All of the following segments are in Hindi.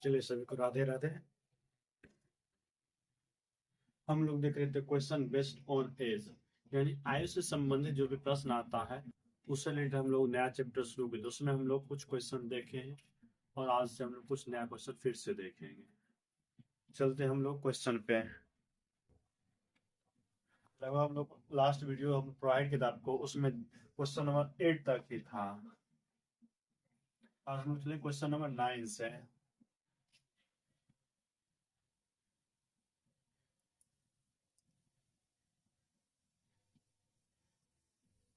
चलिए सभी को राधे राधे। हम लोग देख रहे थे क्वेश्चन बेस्ड ऑन एज, यानी आयु से संबंधित जो भी प्रश्न आता है उससे रिलेटेड हम लोग नया चैप्टर शुरू किया। उसमें हम लोग कुछ क्वेश्चन देखे हैं और आज से हम लोग कुछ नया क्वेश्चन फिर से देखेंगे। चलते हम लोग क्वेश्चन पे। लगभग हम लोग लास्ट वीडियो हम प्रोवाइड किया आपको, उसमें क्वेश्चन नंबर 8 तक ही था। आज हम चले क्वेश्चन नंबर 9 से।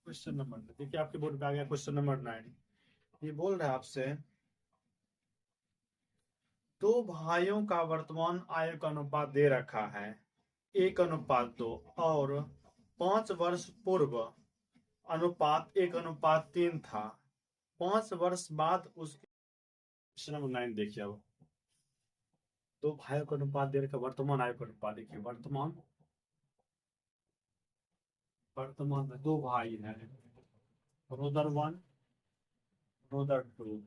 क्वेश्चन नंबर देखिए आपके बोर्ड पे आ गया क्वेश्चन नंबर 9। ये बोल रहा है आपसे, दो भाइयों का वर्तमान आयु का अनुपात दे रखा है 1:2 और 5 वर्ष पूर्व अनुपात 1:3 था। 5 वर्ष बाद उसके। क्वेश्चन नंबर 9 देखिए। अब दो भाइयों का अनुपात दे रखा, वर्तमान आयु का अनुपात देखिए। वर्तमान में दो भाई हैं, ब्रदर 1 ब्रदर 2।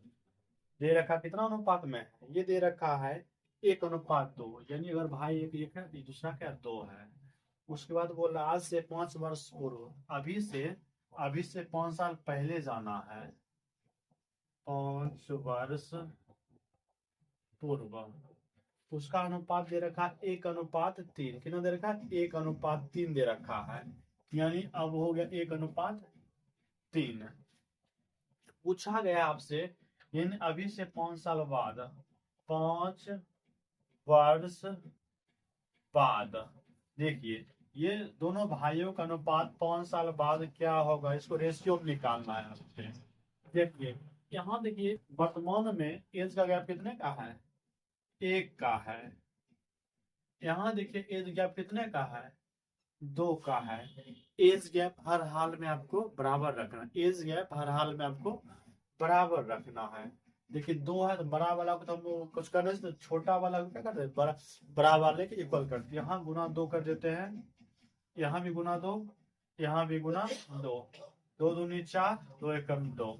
दे रखा कितना अनुपात में है? ये दे रखा है 1:2, यानी अगर भाई एक है तो दूसरा क्या 2 है। उसके बाद बोल रहा आज से 5 वर्ष पूर्व, अभी से 5 साल पहले जाना है। 5 वर्ष पूर्व उसका अनुपात दे रखा 1:3। कितना दे रखा? 1:3 दे रखा है, यानी अब हो गया 1:3। पूछा गया आपसे, यानी अभी से 5 साल बाद, 5 वर्ष बाद। देखिए ये दोनों भाइयों का अनुपात 5 साल बाद क्या होगा, इसको रेशियो निकालना है आपसे। देखिए यहाँ देखिए वर्तमान में एज का गैप कितने का है? 1 का है। यहाँ देखिए एज गैप कितने का है? 2 का है। एज गैप हर हाल में आपको बराबर रखना, एज गैप हर हाल में आपको बराबर रखना है। देखिए 2 है तो बड़ा वाला को तो हम कुछ करने से छोटा वाला को क्या करते हैं, बड़ा वाले के इक्वल करते हैं। यहाँ गुना 2 कर देते हैं, यहाँ भी गुना 2, यहाँ भी गुना 2। 2 दूनी 4, 2 एकम 2।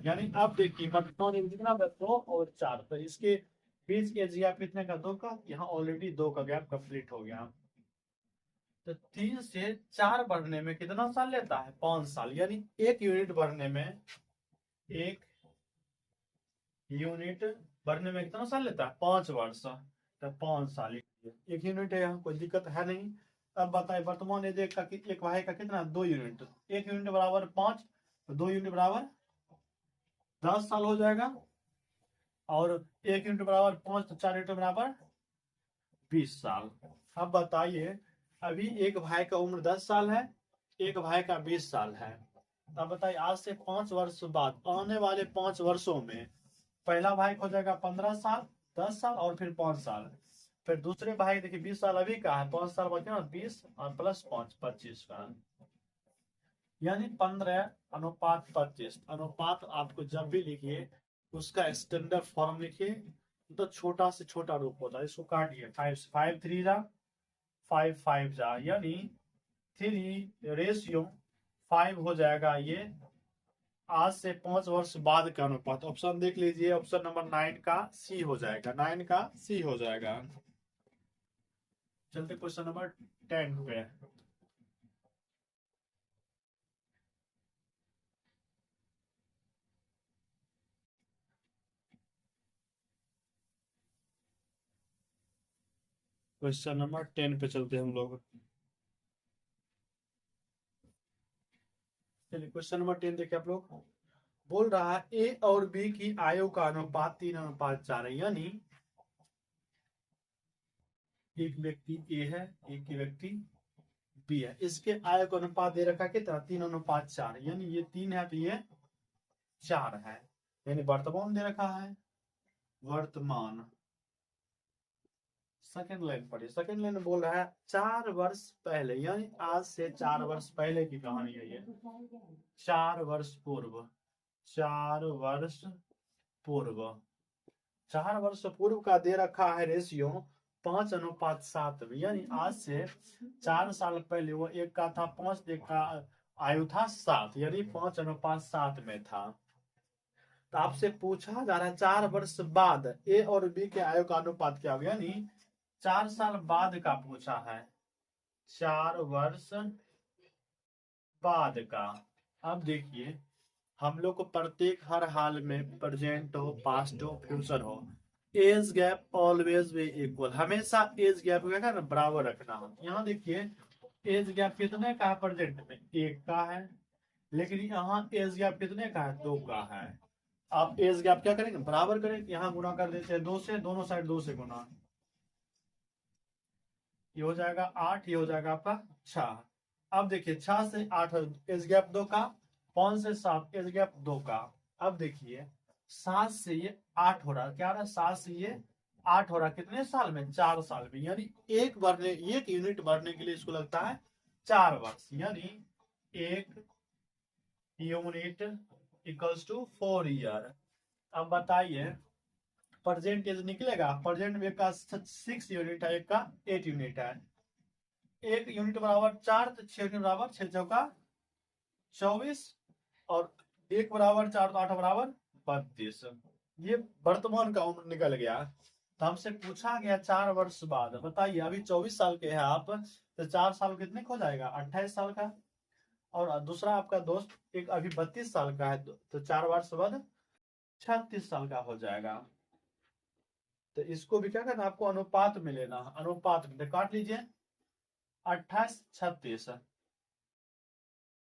यानी अब देखिए वर्तमान कितना 2 और 4, तो इसके बीच एज गैप कितने का? 2 का। यहाँ ऑलरेडी 2 का गैप कंप्लीट हो गया। तो 3 से 4 बढ़ने में कितना साल लेता है? 5 साल। यानी 1 यूनिट बढ़ने में, 1 यूनिट बढ़ने में कितना साल लेता है? 5 वर्ष। तो 5 साल। 1 यूनिट है, यहाँ कोई दिक्कत है नहीं। अब बताइए वर्तमान एज का एक भाई का कितना? 2 यूनिट। 1 यूनिट बराबर 5, 2 यूनिट बराबर 10 साल हो जाएगा। और 1 यूनिट बराबर 5, तो 4 यूनिट बराबर 20 साल। अब बताइए अभी एक भाई का उम्र 10 साल है, एक भाई का 20 साल है। अब बताइए आज से 5 वर्ष बाद, आने वाले 5 वर्षों में पहला भाई हो जाएगा 15 साल, 10 साल और फिर 5 साल। फिर दूसरे भाई देखिए 20 साल अभी का है, 5 साल बचे ना, 20 और प्लस 5, 25 का। यानी 15:25 अनुपात। आपको जब भी लिखिए उसका स्टैंडर्ड फॉर्म लिखिए, तो छोटा से छोटा रूप होता है। इसको काटिए, 5 3 जा 5 5 जा, यानी 3:5 हो जाएगा। ये आज से 5 वर्ष बाद का अनुपात। ऑप्शन देख लीजिए, ऑप्शन नंबर 9 का सी हो जाएगा, 9 का सी हो जाएगा। चलते क्वेश्चन नंबर 10 पे। क्वेश्चन नंबर 10 पे चलते हम लोग। चलिए क्वेश्चन नंबर 10 देखिए आप लोग। बोल रहा है ए और बी की आयु का अनुपात 3:4 है, यानी एक व्यक्ति ए है, एक व्यक्ति बी है। इसके आयु का अनुपात दे रखा है कितना? 3:4, यानी ये 3 है तो ये 4 है। यानी वर्तमान दे रखा है, वर्तमान। सेकंड लाइन पढ़िए। सेकंड लाइन में बोल रहा है 4 वर्ष पहले, यानी आज से 4 वर्ष पहले की कहानी है ये। 4 वर्ष पूर्व, 4 वर्ष पूर्व, 4 वर्ष पूर्व का दे रखा है रेशियो 5:7 में, यानी आज से 4 साल पहले वो एक का था 5, एक का आयु था 7, यानी 5:7 में था। तो आपसे पूछा जा रहा है 4 वर्ष बाद ए और बी के आयु का अनुपात क्या होगा, यानी 4 साल बाद का पूछा है, 4 वर्ष बाद का। अब देखिए हम लोग को प्रत्येक हर हाल में प्रेजेंट हो, पास्ट हो, फ्यूचर हो, age gap always be equal, हमेशा एज गैप का ना बराबर रखना। यहाँ देखिए एज गैप कितने का है प्रेजेंट में, 1 का है, लेकिन यहाँ एज गैप कितने का है, 2 का है। आप एज गैप क्या करेंगे, बराबर करेंगे, यहाँ गुना कर देते हैं 2 से, दोनों साइड 2 से गुना, ये हो जाएगा 8, ये हो जाएगा आपका 6। अब देखिए 6 से 8 एज गैप 2 का, 5 से 7 एज गैप 2 का। अब देखिए 7 से ये 8 हो रहा, क्या रहा, 7 से ये 8 हो रहा, कितने साल में, 4 साल में, यानी एक यूनिट बढ़ने के लिए इसको लगता है 4 वर्ष, यानी 1 यूनिट इक्वल्स टू 4 ईयर। अब बताइए प्रेजेंट एज निकलेगा, प्रेजेंट में का 6 यूनिट है, एक का 8 यूनिट है, 1 यूनिट बराबर 4, तो 6 यूनिट बराबर 6 चौका 24, और 1 बराबर 4, तो 8 बराबर 32। ये वर्तमान का उम्र निकल गया। तो हमसे पूछा गया 4 वर्ष बाद, बताइए अभी 24 साल के हैं आप, तो 4 साल कितने हो जाएगा, 28 साल का। और दूसरा आपका दोस्त एक अभी 32 साल का है, तो 4 वर्ष बाद 36 साल का हो जाएगा। तो इसको भी क्या करना, आपको अनुपात में लेना, अनुपात में, तो काट लीजिए 28 36,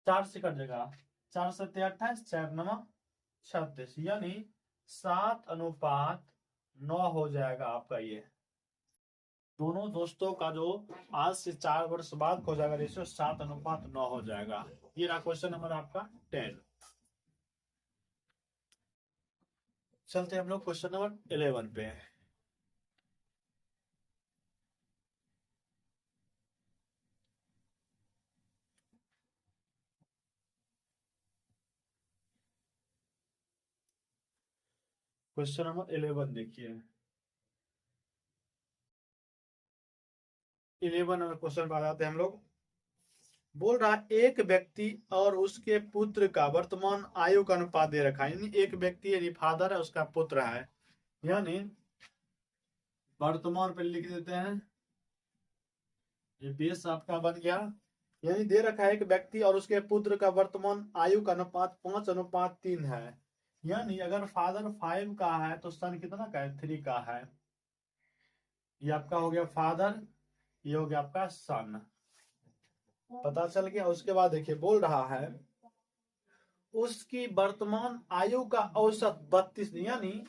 4 से कट जाएगा, 4 7 28, 4 9 36, यानी 7:9 हो जाएगा आपका। ये दोनों दोस्तों का जो आज से 4 वर्ष बाद हो जाएगा रेशियो 7:9 हो जाएगा। ये रहा क्वेश्चन नंबर आपका 10। चलते हम लोग क्वेश्चन नंबर 11 पे। क्वेश्चन नंबर 11 देखिए, 11 नंबर क्वेश्चन पर आ जाते हैं हम लोग। बोल रहा एक व्यक्ति और उसके पुत्र का वर्तमान आयु का अनुपात दे रखा है, यानी एक व्यक्ति यानी फादर है, उसका पुत्र है, यानी वर्तमान पे लिख देते हैं, ये बेस आपका बन गया। यानी दे रखा है एक व्यक्ति और उसके पुत्र का वर्तमान आयु का अनुपात 5:3 है, यानी अगर फादर 5 का है तो सन कितना का है, 3 का है। ये आपका हो गया फादर, ये हो गया आपका सन, पता चल गया। उसके बाद देखिए बोल रहा है उसकी वर्तमान आयु का औसत 32, यानी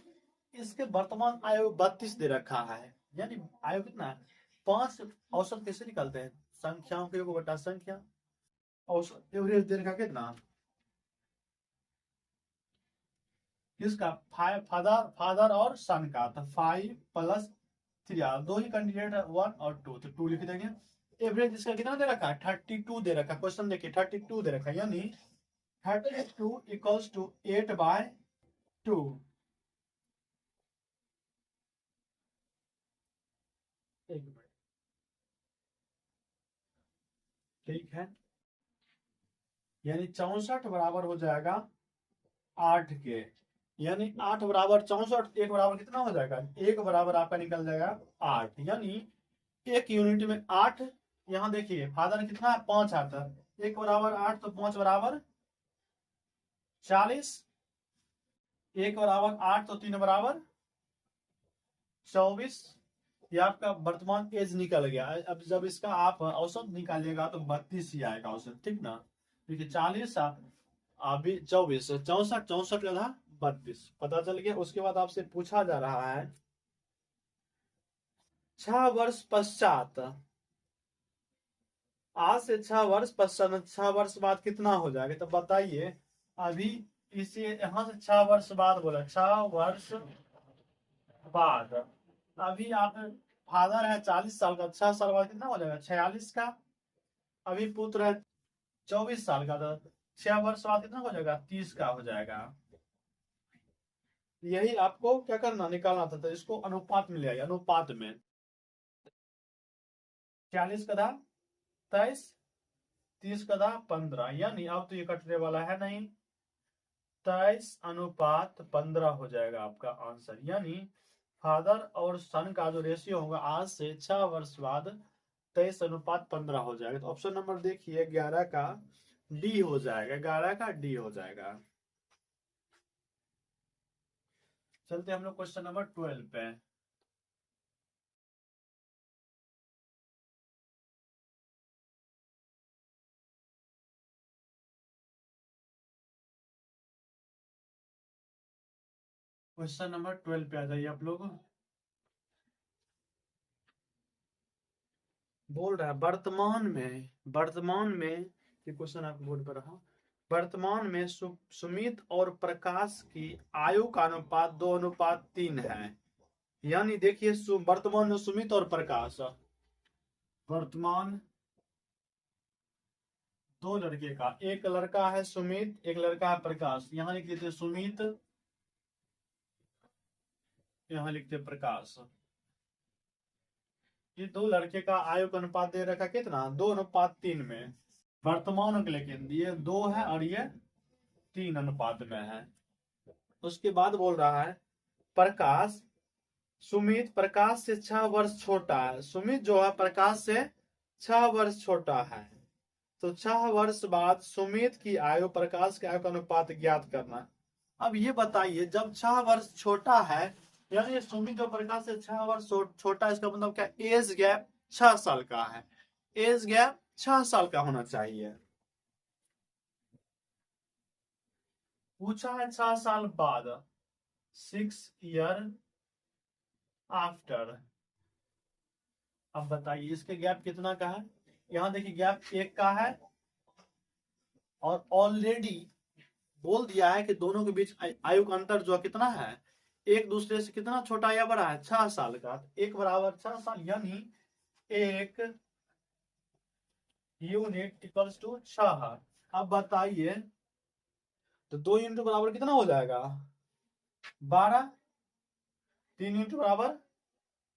इसके वर्तमान आयु 32 दे रखा है, यानी आयु कितना है 5। औसत कैसे निकालते हैं, संख्याओं के योग बटा संख्या, औसत एवरेज दे रखा कितना, किसका, फादर और सन का, तो 5 + 3, दो ही कैंडिडेट है, 1 और 2, तो 2 लिख देंगे। एवरेज इसका कितना दे रखा है, 32 दे रखा है, क्वेश्चन देखिए 32 दे रखा है, यानी 32 इक्वल्स टू 8/2। एक मिनट, ठीक है, यानी 64 बराबर हो जाएगा 8 के, यानी 8 बराबर 64, 1 बराबर कितना हो जाएगा, 1 बराबर आपका निकल जाएगा 8, यानी 1 यूनिट में 8। यहाँ देखिए फादर कितना है 5 आता है, 1 बराबर 8, तो 5 बराबर 40, 1 बराबर 8, तो 3 बराबर 24। ये आपका वर्तमान एज निकल गया। अब जब इसका आप औसत निकालिएगा तो 32 ही आएगा औसत, ठीक ना। देखिए 40 अभी 24, 64, 64 का 32, पता चल गया। उसके बाद आपसे पूछा जा रहा है 6 वर्ष पश्चात, आज से 6 वर्ष पश्चात 6 वर्ष बाद कितना हो जाएगा, तो बताइए। अभी इसे यहाँ से 6 वर्ष बाद बोला, 6 वर्ष बाद, अभी आप फादर है 40 साल का, 6 साल बाद कितना हो जाएगा 46 का। अभी पुत्र है 24 साल का, तो 6 वर्ष बाद कितना हो जाएगा 30 का हो जाएगा। यही आपको क्या करना, निकालना था, तो इसको अनुपात में ले आइए। अनुपात में 40 का 23, 30 का 15, यानी अब तो ये कटने वाला है नहीं, 23:15 हो जाएगा आपका आंसर। यानी फादर और सन का जो रेशियो होगा आज से 6 वर्ष बाद 23:15 हो जाएगा। तो ऑप्शन नंबर देखिए 11 का डी हो जाएगा, 11 का डी हो जाएगा। चलते हम लोग क्वेश्चन नंबर 12 पे। क्वेश्चन नंबर 12 पे आ जाइए आप लोग। बोल रहा है वर्तमान में ये क्वेश्चन आपको बोर्ड पर रहा। वर्तमान में सुमित और प्रकाश की आयु का अनुपात 2:3 है। यानी देखिए वर्तमान में सुमित और प्रकाश, वर्तमान दो लड़के का, एक लड़का है सुमित, एक लड़का है प्रकाश। यहाँ लिख देते सुमित, यहाँ लिखते प्रकाश। ये दो लड़के का आयु का अनुपात दे रखा कितना, 2:3 में। वर्तमान के लेकिन ये 2 है और ये 3 अनुपात में है। उसके बाद बोल रहा है प्रकाश, सुमित प्रकाश से 6 वर्ष छोटा है। सुमित जो है प्रकाश से 6 वर्ष छोटा है। तो 6 वर्ष बाद सुमित की आयु प्रकाश के आयु का अनुपात ज्ञात करना। अब ये बताइए जब 6 वर्ष छोटा है, यानी सुमित जो प्रकाश से 6 वर्ष छोटा है, इसका मतलब क्या, एज गैप 6 साल का है। एज गैप 6 साल का होना चाहिए। पूछा है 6 साल बाद, 6 ईयर आफ्टर। अब बताइए इसके गैप कितना का है। यहां देखिए गैप 1 का है, और ऑलरेडी बोल दिया है कि दोनों के बीच आयु का अंतर जो कितना है, एक दूसरे से कितना छोटा या बड़ा है, 6 साल का। 1 बराबर 6 साल, यानी 1 यूनिट इक्वल्स टू 6। अब बताइए तो 2 यूनिट बराबर कितना हो जाएगा, 12। 3 यूनिट बराबर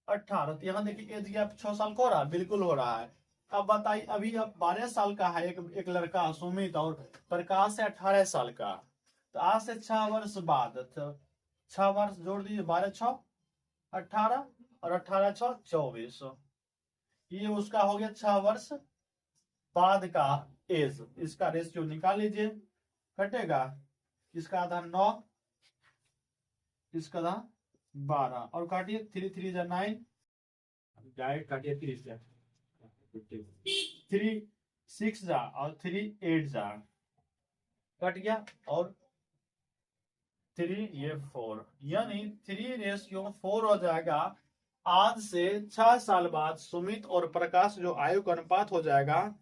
18। तो यहाँ देखिए एज गैप 6 साल का हो रहा है, बिल्कुल हो रहा है। अब बताइए अभी अब 12 साल का है एक लड़का सुमित, और प्रकाश है 18 साल का। तो आज से 6 वर्ष बाद, तो 6 वर्ष जोड़ दीजिए, 12 6 18, और 18 6 24। ये उसका हो गया 6 वर्ष बाद का एज। इसका रेशियो निकाल लीजिए, कटेगा, इसका आधा 9, इसका आधा 12, और काटिए 3 3 जा 9, डायरेक्ट काटिए 3 से, 3 6 जा और 3 8 जा, कट गया, और 3 ये 4, यानी 3:4 हो जाएगा। आज से 6 साल बाद सुमित और प्रकाश जो आयु का अनुपात हो जाएगा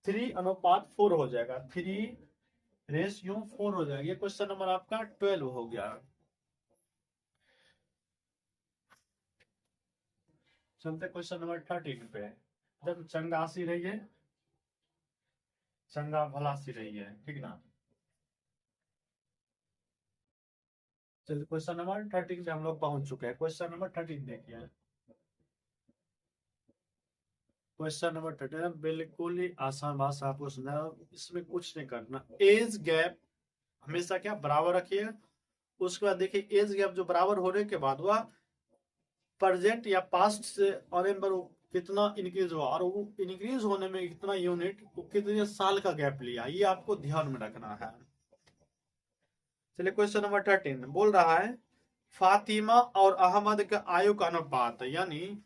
3:4 हो जाएगा, 3:4 हो जाएगा। ये क्वेश्चन नंबर आपका 12 हो गया। चलते क्वेश्चन नंबर 13 पे। जब चंगासी रहिए, चंगा भलासी रहिए, ठीक ना। चलिए क्वेश्चन नंबर 13 पे हम लोग पहुंच चुके हैं। क्वेश्चन नंबर 13 देखिए। क्वेश्चन नंबर 13 बिल्कुल ही आसान भाषा आपको समझा, इसमें कुछ नहीं करना। एज गैप हमेशा क्या बराबर रखिए। उसके बाद देखिए एज गैप जो बराबर होने के बाद वह प्रेजेंट या पास्ट से आने पर कितना इंक्रीज हुआ, और वो इंक्रीज होने में कितना यूनिट, वो कितने साल का गैप लिया, ये आपको ध्यान में रखना है। चलिए क्वेश्चन नंबर 13 बोल रहा है फातिमा और अहमद का आयु का अनुपात, यानी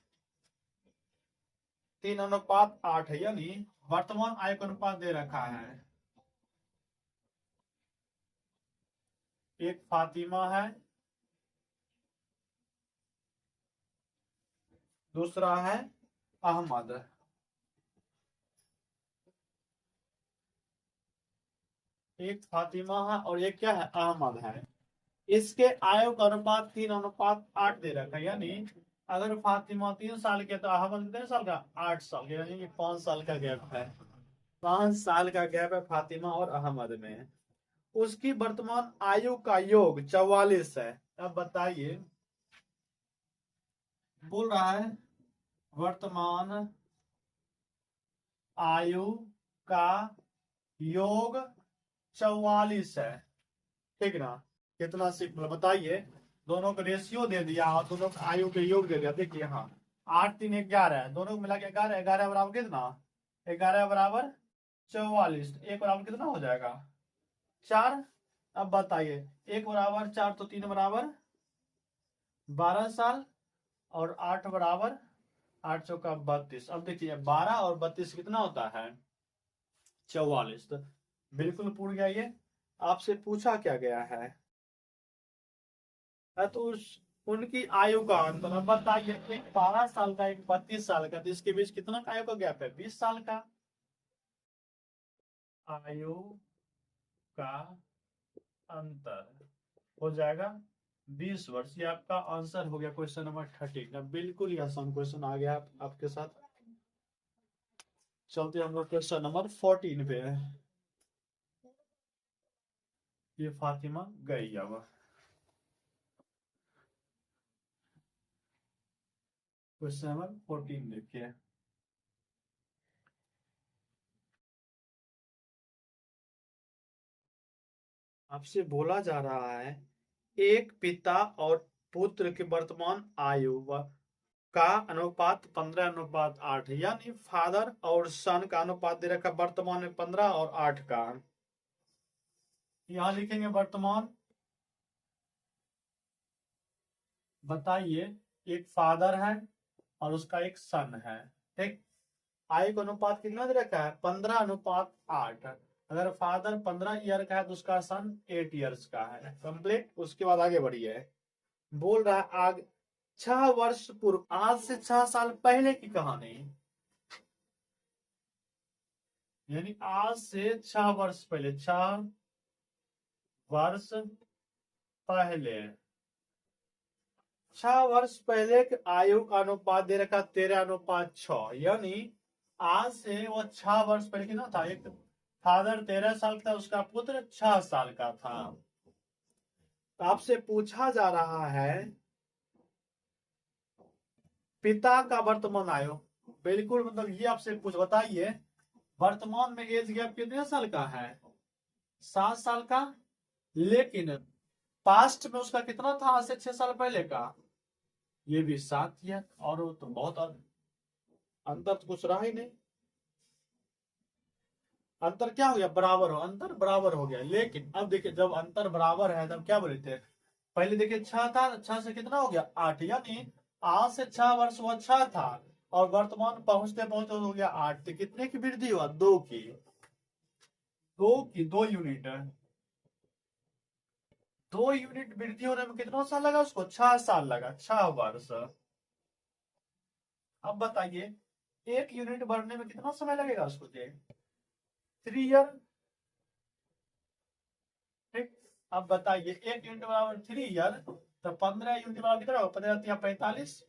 3:8 है। यानी वर्तमान आयु का अनुपात दे रखा है। एक फातिमा है, दूसरा है अहमद। एक फातिमा है और एक क्या है, अहमद है। इसके आयु का अनुपात 3:8 दे रखा है। यानी अगर फातिमा 3 साल के तो अहमद कितने साल का, 8 साल का, यानी 5 साल का गैप है। 5 साल का गैप है फातिमा और अहमद में। उसकी वर्तमान आयु का योग 44 है। अब बताइए, बोल रहा है वर्तमान आयु का योग 44 है, ठीक ना। कितना सिंपल बताइए, दोनों का रेशियो दे दिया और दोनों का आयु के योग दे दिया। देखिए यहाँ 8 3 11 है, दोनों को मिला के 11, 11 बराबर कितना, 11 बराबर 44, एक बराबर कितना हो जाएगा 4। अब बताइए, एक बराबर 4 तो 3 बराबर 12 साल, और 8 बराबर 8 चौका 32। अब देखिए 12 और 32 कितना होता है 44, तो बिल्कुल पूर्ण गया ये। आपसे पूछा क्या गया है, तो उनकी आयु का अंतर। अब बताइए, एक 12 साल का, एक 32 साल का, तो इसके बीच कितना आयु का गैप है 20 साल का। आयु का अंतर हो जाएगा 20 वर्ष। ये आपका आंसर हो गया क्वेश्चन नंबर 13। बिल्कुल ही आसान क्वेश्चन आ गया आपके साथ। चलते हम लोग क्वेश्चन नंबर 14 पे। ये फातिमा गई अब। क्वेश्चन नंबर 14 देखिए, आपसे बोला जा रहा है एक पिता और पुत्र की वर्तमान आयु का अनुपात 15:8, यानी फादर और सन का अनुपात दे रखा वर्तमान में 15 और 8 का। यहां लिखेंगे वर्तमान। बताइए, एक फादर है और उसका एक सन है, ठीक। आयु का अनुपात कितना दे रखा है 15:8। अगर फादर 15 ईयर का है तो उसका सन 8 ईयर्स का है। कंप्लीट। उसके बाद आगे बढ़िए, बोल रहा है आग 6 वर्ष पूर्व, आज से 6 साल पहले की कहानी, यानी आज से 6 वर्ष पहले, 6 वर्ष पहले, 6 वर्ष पहले के आयु का अनुपात दे रखा 13:6, यानी आज से वो 6 वर्ष पहले कितना था, एक फादर 13 साल का था, उसका पुत्र 6 साल का था। तो आपसे पूछा जा रहा है पिता का वर्तमान आयु। बिल्कुल, मतलब ये आपसे पूछ, बताइए वर्तमान में एज गैप कितने साल का है 7 साल का, लेकिन पास्ट में उसका कितना था आज से 6 साल पहले का, ये भी 7 ईयर। और वो तो बहुत अंतर तो कुछ रहा ही नहीं। अंतर क्या हो गया, बराबर हो, अंतर बराबर हो गया। लेकिन अब देखिए, जब अंतर बराबर है तब क्या बोले थे, पहले देखिए 6 था, 6 से कितना हो गया 8, यानी आज से 6 वर्ष वह 6 था और वर्तमान पहुंचते पहुंचते हो गया 8। तो कितने की वृद्धि हुआ, 2 की, 2 यूनिट। 2 यूनिट वृद्धि होने में कितना साल लगा उसको, 6 साल लगा, 6 वर्ष। अब बताइए, 1 यूनिट बढ़ने में कितना समय लगेगा उसको, 3 ईयर, ठीक। अब बताइए, 1 यूनिट बराबर 3 ईयर, तो 15 यूनिट बराबर कितना होगा, 15 45,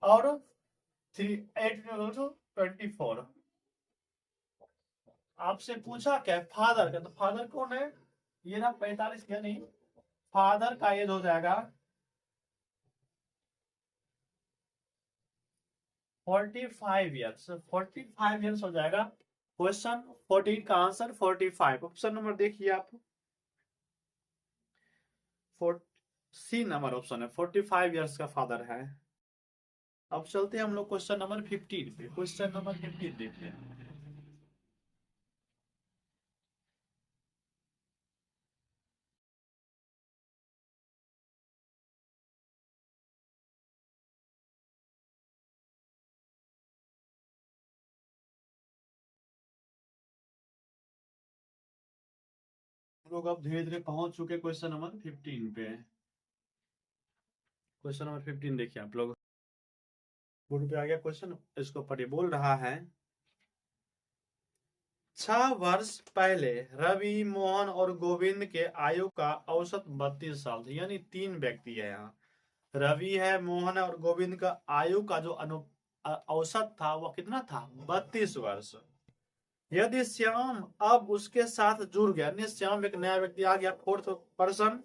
और 8 24। आपसे पूछा क्या फादर का, तो फादर कौन है, ये ना 45, यानी फादर का एज हो जाएगा 45 ईयर्स, 45 ईयर्स हो जाएगा। क्वेश्चन 14 का आंसर 45। ऑप्शन नंबर देखिए आप, सी नंबर ऑप्शन है, 45 ईयर्स का फादर है। अब चलते हैं हम लोग क्वेश्चन नंबर 15 पे। क्वेश्चन नंबर 15 देखिए, हम लोग अब धीरे धीरे पहुंच चुके क्वेश्चन नंबर 15 पे। क्वेश्चन नंबर 15 देखिए आप लोग, बोर्ड पे आ गया क्वेश्चन, इसको पढ़िए। बोल रहा है 6 वर्ष पहले रवि, मोहन और गोविंद के आयु का औसत 32 साल था, यानी 3 व्यक्ति है यहाँ, रवि है, मोहन है और गोविंद का आयु का जो औसत था वो कितना था 32 वर्ष। यदि श्याम अब उसके साथ जुड़ गया, यानी श्याम एक नया व्यक्ति आ गया, 4th पर्सन,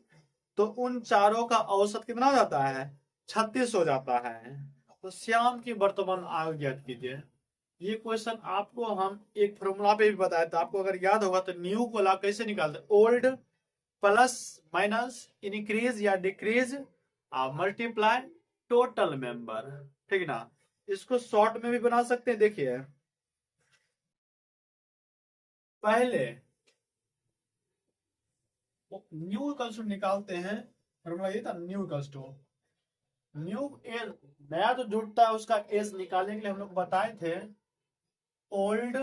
तो उन चारों का औसत कितना हो जाता है? 36 हो जाता है। तो श्याम की वर्तमान आयु ज्ञात कीजिए। ये क्वेश्चन आपको हम एक फॉर्मूला पे भी बताया था, आपको अगर याद होगा तो न्यू को ला कैसे निकालते, ओल्ड प्लस माइनस इंक्रीज या डिक्रीज मल्टीप्लाई टोटल मेंबर, ठीक ना। इसको शॉर्ट में भी बना सकते हैं। देखिए पहले न्यू इक्वल्स टू निकालते हैं, फॉर्मूला ये था new equals to new age, नया जो जुड़ता है उसका एज निकालने के लिए हम लोग बताए थे old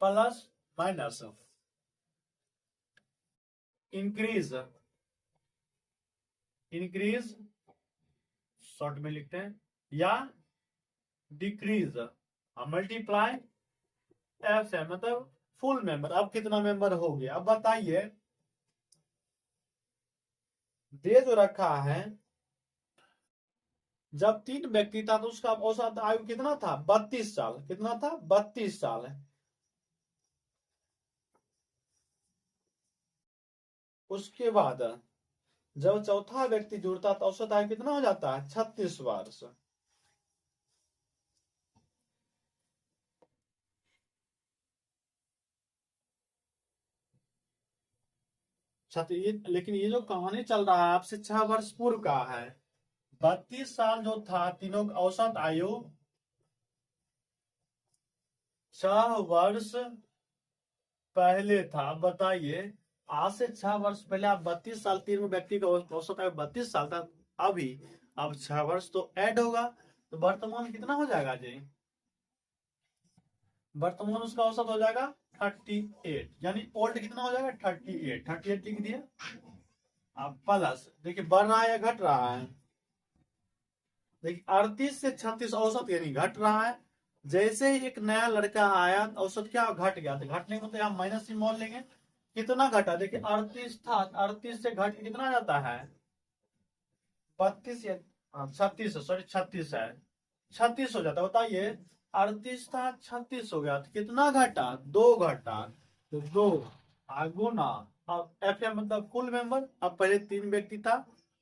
plus minus increase, increase short में लिखते हैं, या डिक्रीज मल्टीप्लाई एफ है, मतलब फुल मेंबर। अब कितना मेंबर हो गया? अब बताइए, दे जो रखा है, जब 3 व्यक्ति था तो उसका औसत आयु कितना था? 32 साल। कितना था? 32 साल है। उसके बाद जब चौथा व्यक्ति जुड़ता तो औसत आयु कितना हो जाता है? 36 वर्ष। लेकिन ये जो कहानी चल रहा है आपसे 6 वर्ष पूर्व का है। 32 साल जो था तीनों का औसत आयु 6 वर्ष पहले था। अब बताइए, आज से 6 वर्ष पहले आप 32 साल, तीन व्यक्ति का औसत आयु 32 साल था। अभी अब 6 वर्ष तो ऐड होगा, तो वर्तमान कितना हो जाएगा जी? वर्तमान उसका औसत हो जाएगा 38, यानी ओल्ड कितना हो जाएगा? 38। 38 लिख दिया। अब प्लस, देखिए बढ़ रहा है या घट रहा है? देखिए 38 से 36 औसत यानी घट रहा है। जैसे ही एक नया लड़का आया औसत क्या घट गया, तो घटने को तो हम माइनस ही मोल लेंगे। कितना घटा? देखिए 38 था, 38 से घट के कितना जाता है? 32 या 36, सॉरी 36 है, 36 हो जाता है। बताइए 38 था 36 हो गया, तो कितना घटा? 2 घटा, तो 2 गुना। अब एफ एम मतलब फुल मेंबर। अब पहले 3 व्यक्ति था,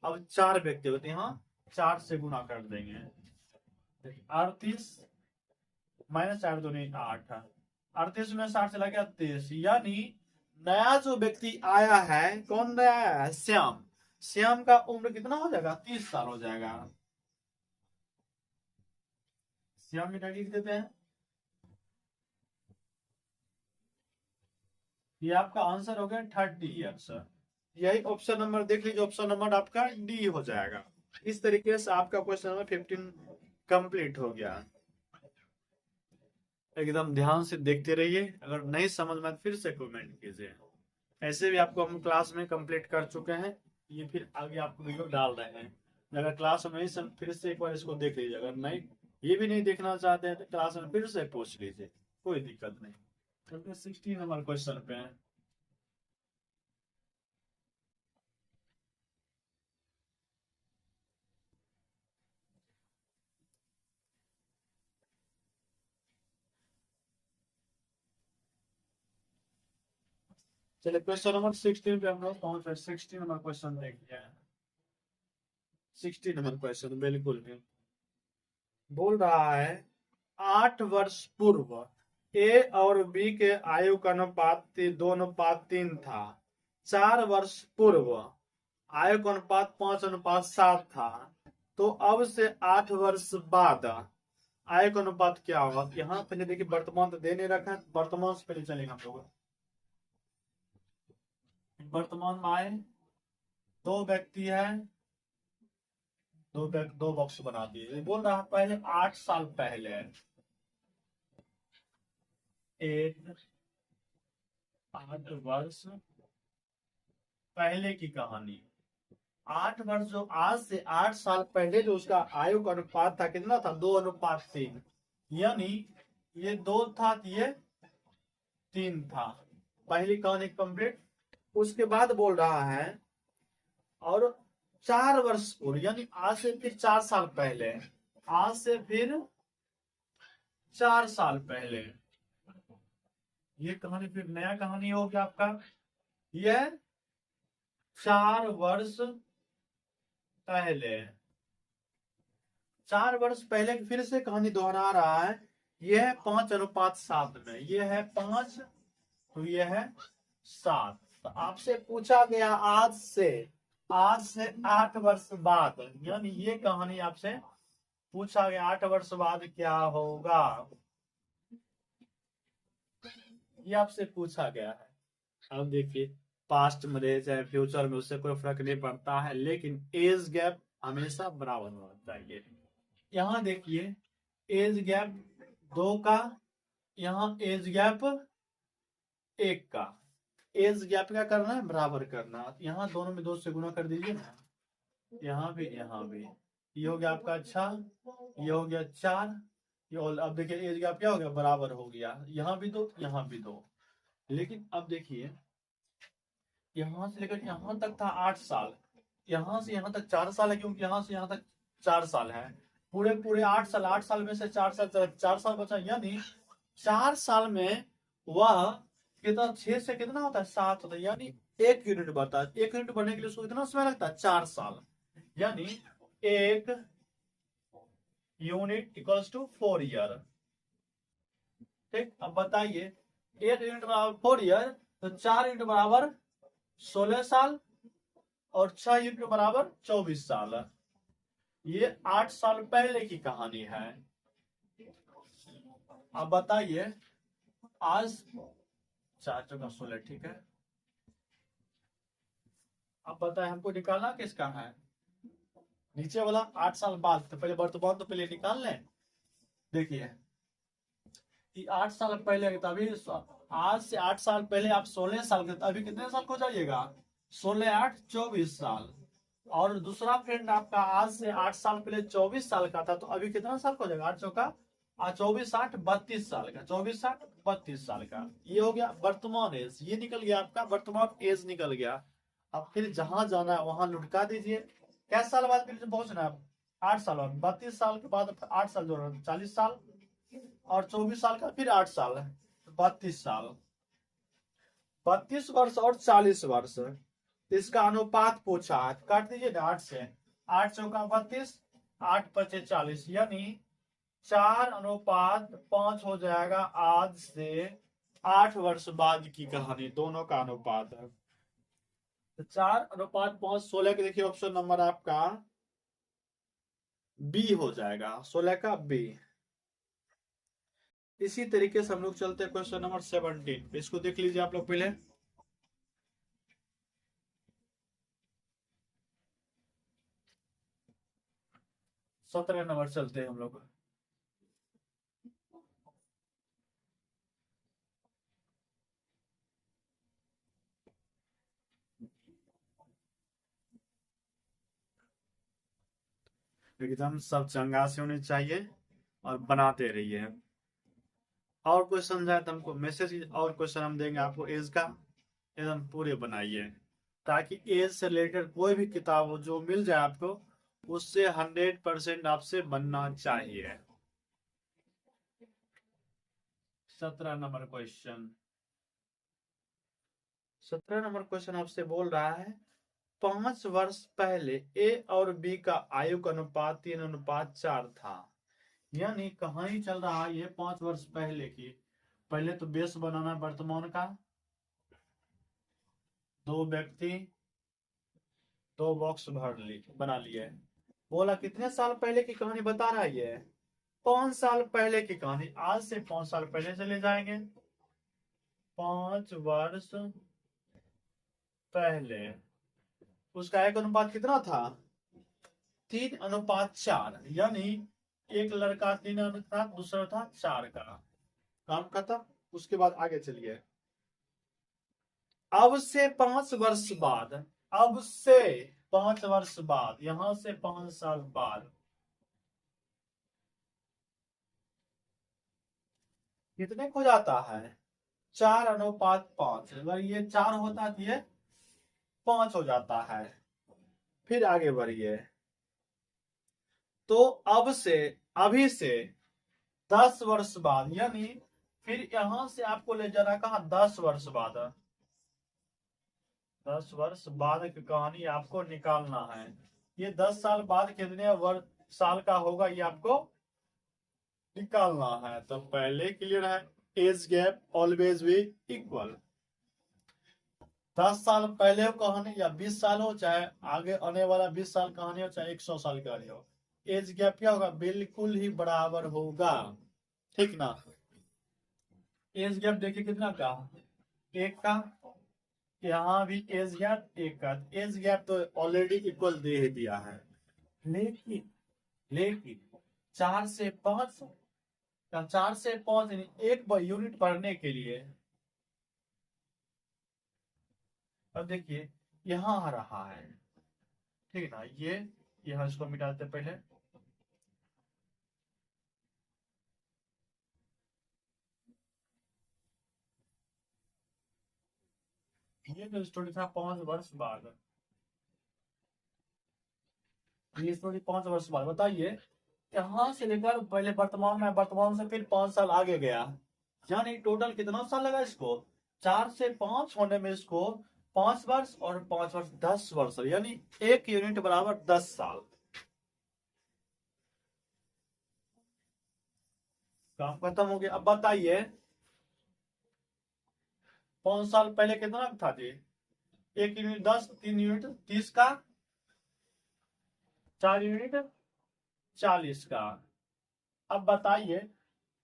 अब 4 व्यक्ति होते हैं, 4 से गुना कर देंगे। 38 माइनस 4 दूनी 8, 38 में 60 चला गया 23, यानी नया जो व्यक्ति आया है, कौन नया आया है? श्याम। श्याम का उम्र कितना हो जाएगा? 30 साल हो जाएगा। श्याम की लिख देते हैं। ये आपका आंसर हो गया 30 ईयर्स। यही ऑप्शन नंबर देख लीजिए, ऑप्शन नंबर आपका डी हो जाएगा। इस तरीके से आपका क्वेश्चन नंबर 15 कंप्लीट हो गया। एकदम ध्यान से देखते रहिए, अगर नहीं समझ में फिर से कमेंट कीजिए। ऐसे भी आपको हम क्लास में कंप्लीट कर चुके हैं, ये फिर आगे आपको वीडियो डाल रहे हैं। अगर क्लास में नहीं फिर से एक बार इसको देख लीजिए। अगर नहीं ये भी नहीं देखना चाहते हैं तो क्लास में फिर से पूछ लीजिए, कोई दिक्कत नहीं। चलिए 16 नंबर क्वेश्चन पे है। चलिए क्वेश्चन नंबर 16 पे हम लोग पहुंच रहे। 16 नंबर क्वेश्चन देखिए। 16 नंबर क्वेश्चन बिल्कुल भी बोल रहा है 8 वर्ष पूर्व ए और बी के आयु का अनुपात 2:3 था। 4 वर्ष पूर्व आयु का अनुपात 5:7 था। तो अब से 8 वर्ष बाद आयु का अनुपात क्या होगा? यहाँ पहले देखिए वर्तमान तो दे नहीं रखा है, वर्तमान से पहले चलेंगे हम लोग। वर्तमान में आए, 2 व्यक्ति है, दो बॉक्स बना दिए। बोल रहा है पहले 8 साल पहले, 8 वर्ष पहले की कहानी। 8 वर्ष जो आज से 8 साल पहले जो उसका आयु का अनुपात था कितना था? 2:3, यानी ये 2 था, ये 3 था। पहली कहानी कंप्लीट। उसके बाद बोल रहा है और 4 वर्ष पूर्व, यानी आज से फिर 4 साल पहले, आज से फिर 4 साल पहले। ये कहानी फिर नया कहानी हो गया आपका। यह 4 वर्ष पहले, 4 वर्ष पहले, फिर से कहानी दोहरा रहा है। यह है 5:7 में, यह है 5, तो यह है 7। तो आपसे पूछा गया आज से 8 वर्ष बाद, यानी ये कहानी आपसे पूछा गया 8 वर्ष बाद क्या होगा, ये आपसे पूछा गया है। अब देखिए, पास्ट में रहे चाहे फ्यूचर में, उससे कोई फर्क नहीं पड़ता है, लेकिन एज गैप हमेशा बराबर होना चाहिए। यहाँ देखिए, एज गैप 2 का, यहाँ एज गैप 1 का। एज गैप क्या करना है, बराबर करना। यहाँ दोनों में 2 से गुना कर दीजिए ना, यहाँ भी यहाँ भी। ये हो गया आपका 6, ये हो गया 4, ये अब देखिए एज गैप क्या हो गया, बराबर हो गया। यहाँ भी 2, यहाँ भी 2। लेकिन अब देखिए, यहाँ से लेकर यहाँ तक था 8 साल, यहाँ से यहाँ तक 4 साल है, क्योंकि यहाँ से यहाँ तक 4 साल है। पूरे पूरे 8 साल, 8 साल में से 4 साल, 4 साल बचा, यानी 4 साल में वह कितना, 6 से कितना होता है, 7 होता है, यानी 1 यूनिट बढ़ता है। 1 यूनिट बढ़ने के लिए उसको कितना समय लगता है, 4 साल, यानी 1 यूनिट इक्वल्स टू 4 ईयर। ठीक, अब बताइए, 1 यूनिट बराबर 4 ईयर, तो 4 यूनिट बराबर 16 साल, और 6 यूनिट बराबर 24 साल। ये 8 साल पहले की कहानी है। अब बताइए, आज 4 चौका 16, ठीक है। अब बताए हमको निकालना किसका है, नीचे वाला 8 साल बाद, तो पहले वर्तमान तो पहले निकाल लें। देखिए, 8 साल पहले, तभी आज से 8 साल पहले आप 16 साल के, अभी कितने साल को जाइएगा, 16 8 24 साल। और दूसरा फ्रेंड आपका आज से 8 साल पहले 24 साल का था, तो अभी कितना साल हो जाएगा, 8 चौका 24 8 32 साल का, 24 8 32 साल का। ये हो गया वर्तमान एज, ये निकल गया आपका वर्तमान एज निकल गया। अब फिर जहां जाना है वहां लुढ़का दीजिए। कैसे साल बाद फिर पहुंचना है, 8 साल बाद, 32 साल के बाद 8 साल जोड़ना, 40 साल, और 24 साल का फिर 8 साल, 32 साल। 32 वर्ष और 40 वर्ष, इसका अनुपात पूछा है, काट दीजिए ना 8 से, 8 चौका 32, 8 पचे 40, यानी 4:5 हो जाएगा। आज से 8 वर्ष बाद की कहानी, दोनों का अनुपात है। तो 4:5, 16 के देखिए ऑप्शन नंबर आपका बी हो जाएगा, 16 का बी। इसी तरीके से हम लोग चलते हैं क्वेश्चन नंबर 17, इसको देख लीजिए आप लोग पहले। सत्रह नंबर चलते हैं हम लोग। एकदम सब चंगा से होनी चाहिए और बनाते रहिए। और क्वेश्चन जाए तो हमको मैसेज, और क्वेश्चन हम देंगे आपको एज का, एकदम पूरे बनाइए, ताकि एज से रिलेटेड कोई भी किताब हो जो मिल जाए आपको, उससे 100% आपसे बनना चाहिए। 17 नंबर क्वेश्चन, 17 नंबर क्वेश्चन आपसे बोल रहा है, 5 वर्ष पहले ए और बी का आयु का अनुपात 3:4 था। यानी कहानी चल रहा है ये 5 वर्ष पहले की। पहले तो बेस बनाना वर्तमान का, 2 व्यक्ति 2 बॉक्स बना लिए। बोला कितने साल पहले की कहानी बता रहा है ये, 5 साल पहले की कहानी। आज से 5 साल पहले चले जाएंगे, 5 वर्ष पहले उसका एक अनुपात कितना था, 3:4, यानी एक लड़का 3 अनुपात, दूसरा था 4 का। काम खत्म। उसके बाद आगे चलिए, अब से 5 वर्ष बाद, अब से 5 वर्ष बाद, यहां से 5 साल बाद कितने को जाता है, 4:5। अगर ये 4 होता तो ये 5 हो जाता है। फिर आगे बढ़िए, तो अब से, अभी से 10 वर्ष बाद, यानी फिर यहां से आपको ले जाना कहा 10 वर्ष बाद, 10 वर्ष बाद की कहानी आपको निकालना है। ये 10 साल बाद कितने वर्ष साल का होगा ये आपको निकालना है। तो पहले क्लियर है, age gap always be equal. 10 साल पहले हो कहानी या 20 साल हो, चाहे आगे आने वाला 20 साल कहानी हो, चाहे 100 साल की कहानी हो, एज गैप क्या होगा, बिल्कुल ही बराबर होगा। ठीक ना। एज गैप देखिए कितना का, 1 का। यहाँ भी एज गैप 1 का। एज गैप तो ऑलरेडी इक्वल दे ही दिया है। लेकिन लेकिन 4 से 5, 4 से 5 एक यूनिट पढ़ने के लिए, अब देखिए यहाँ आ रहा है। ठीक है ना। ये यहाँ इसको मिटाते पहले। ये जो स्टोरी था 5 वर्ष बाद, ये स्टोरी 5 वर्ष बाद, बताइए यहाँ से लेकर पहले वर्तमान में, वर्तमान से फिर 5 साल आगे गया, यानी टोटल कितना साल लगा इसको, 4 से 5 होने में इसको 5 वर्ष और 5 वर्ष 10 वर्ष, यानी 1 यूनिट बराबर 10 साल। काम खत्म हो गया। अब बताइए 5 साल पहले कितना था जी, 1 यूनिट 10, 3 यूनिट 30 का, 4 यूनिट 40 का। अब बताइए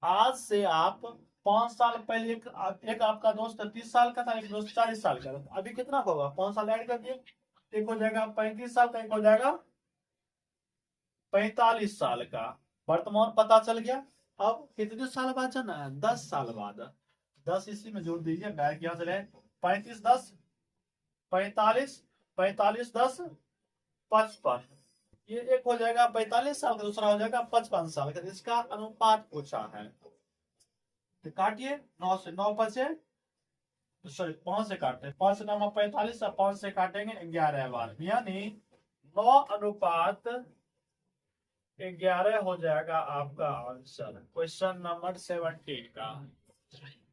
आज से आप 5 साल पहले एक आपका दोस्त 30 साल का था, एक दोस्त 40 साल का था, अभी कितना होगा, 5 साल ऐड कर दिए, एक हो जाएगा 35 साल का, एक हो जाएगा 45 साल का। वर्तमान पता चल गया। अब कितने साल बाद जाना है, 10 साल बाद। 10 इसी में जोड़ दीजिए, डायरेक्ट यहां चले, 35 10 45, 45 10 55, ये एक हो जाएगा 45 साल का, दूसरा हो जाएगा 55 साल का। इसका अनुपात पूछा है, तो काटिए, 9 से 9 बचे, सॉरी 5 से काटते, 5 से 9 45, 5 से काटेंगे 11 बार, यानी 9 अनुपात 11 हो जाएगा आपका आंसर क्वेश्चन नंबर 17 का।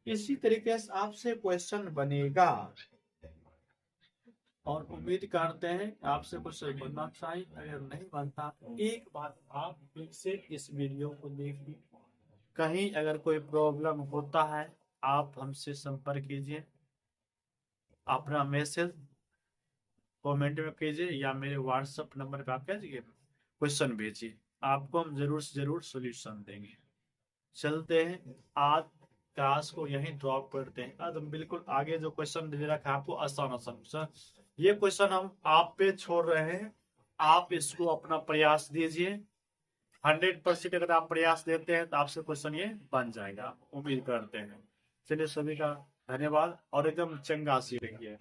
इसी तरीके से आपसे क्वेश्चन बनेगा और उम्मीद करते हैं आपसे क्वेश्चन बनना चाहिए। अगर नहीं बनता, एक बार आप फिर से इस वीडियो को देखिए। कहीं अगर कोई प्रॉब्लम होता है आप हमसे संपर्क कीजिए, अपना मैसेज कमेंट में कीजिए या मेरे व्हाट्सएप नंबर पे आप क्या कीजिए, क्वेश्चन भेजिए, आपको हम जरूर से जरूर सोल्यूशन देंगे। चलते हैं, आज क्लास को यहीं ड्रॉप करते हैं। आज हम बिल्कुल आगे जो क्वेश्चन दे रखा है आपको आसान आसान, ये क्वेश्चन हम आप पे छोड़ रहे हैं, आप इसको अपना प्रयास दीजिए। 100% अगर आप प्रयास देते हैं तो आपसे क्वेश्चन ये बन जाएगा, उम्मीद करते हैं। चलिए सभी का धन्यवाद और एकदम चंगा सी रहिए।